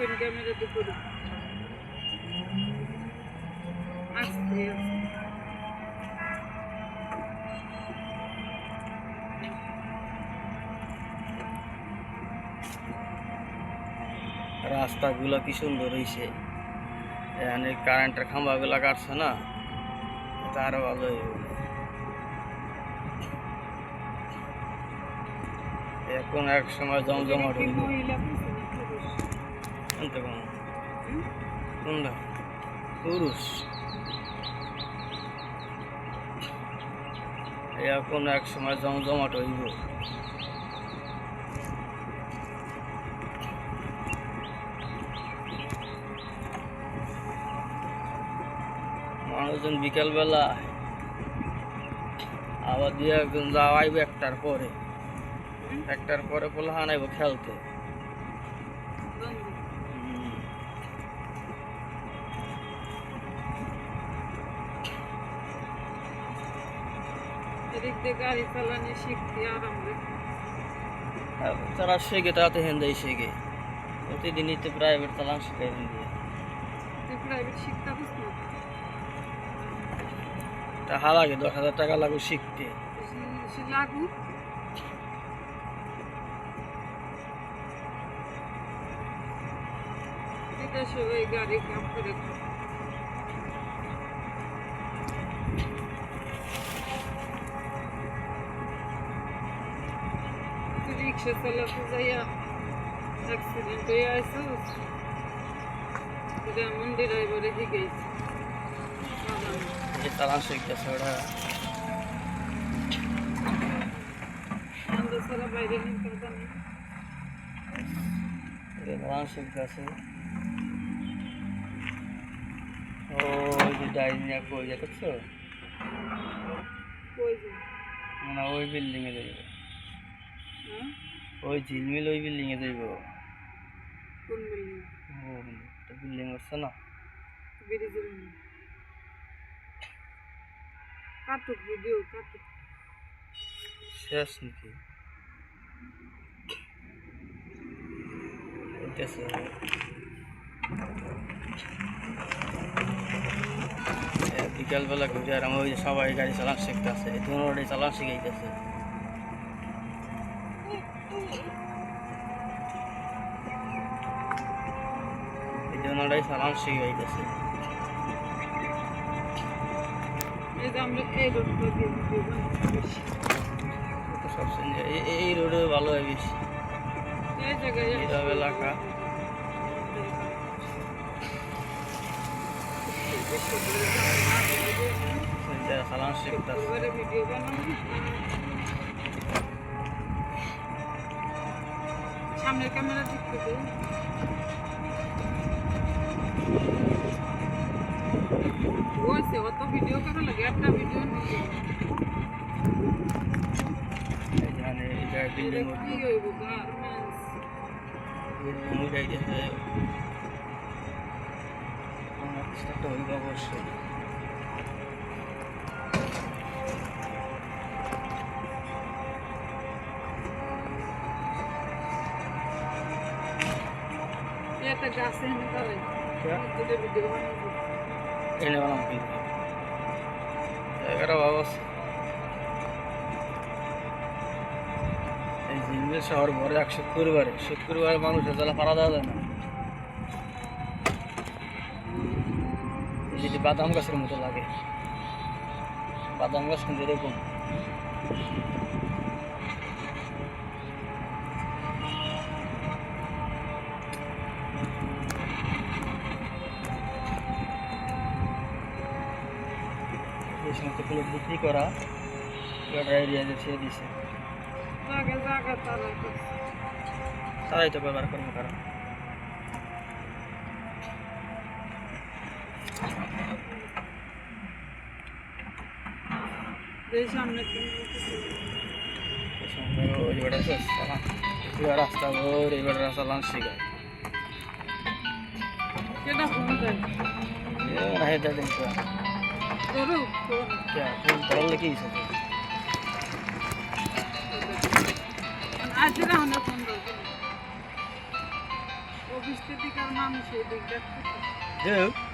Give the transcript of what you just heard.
Open ক্যামেরাতে করি আস্তে আস্তে রাস্তাগুলো কি সুন্দর হয়েছে, এখানে কারেন্টের খাম্বাগুলো কাটছে না, তারও ভালো হইব। এখন এক সময় জমজমাট হইব। কোনটা পুরুষ? এখন এক সময় জমজমাট হইব। মানুষজন বিকেলবেলা আবার দিয়ে একজন যাওয়াইব একটার পরে পোলাহান আইব খেলতে। গাড়ি চালানি শিখতে আরাম তারা শেখে তাতে হেন্দাই শেখে, প্রতিদিনই তো প্রাইভেট চালান শেখাইবেন দিয়ে। প্রাইভেট শিখতে বুঝলো টাকা লাগে, 10,000 টাকা লাগবে শিখতে। লাগু সবাই গাড়ি কাম করে রিক্সা চালাতে যাইয়া অ্যাক্সিডেন্ট হয়ে আসছে, মন্দির এবারে শিখেছি চালান শিখতেছে ওরা। বাইরে নেই কথা নেই, চালান শিখতেছে। ওই যে ডাইনিয়া কই দেখছো না, ওই বিল্ডিং এ যাইব, ওই ঝিলমিল ওই বিল্ডিং এ যাইব। কোন বিল্ডিং? বিল্ডিং হচ্ছে না, ব্রিজের কাটুক ভিডিও কাটুক শেষ নাকি হইতেছে। বিকালবেলা ঘুরে আর ওই সবাই গাড়ি চালান শিখতেছে, দুটোটাই চালান শিখাইতেছে। এই দুটোটাই চালান শিখাইতেছে। এই রোডে ভালো হয় বেশি, এইসব এলাকা চালান শিখতেছে। সামনের ক্যামেরা দেখতে বলছে অত ভিডিও করা লাগে, একটা ভিডিও নিয়ে কি হইব অবশ্যই। একটা গাছ এনে দাঁড়াই ভিডিও বানাবো, এনে বানাবো কিন্তু জায়গাটা অবস্থা। এই ঝিলমিল শহর ভরে এক শুক্রবারে মানুষের জ্বালা পাড়া দেওয়া যায় না। যদি বাদাম গাছের মতো লাগে, বাদাম গাছ কিন্তু এরকম। এই সমস্ত ফুল বিক্রি করা এরিয়াতে ছেড়ে দিছে, তারাই তো ব্যবহার করবো। কারণ রাস্তা ঘর এবার রাস্তা লাঞ্চ শিখায় কি आज অফিস থেকে আর মানুষ এই দিক দেখতে যাই হোক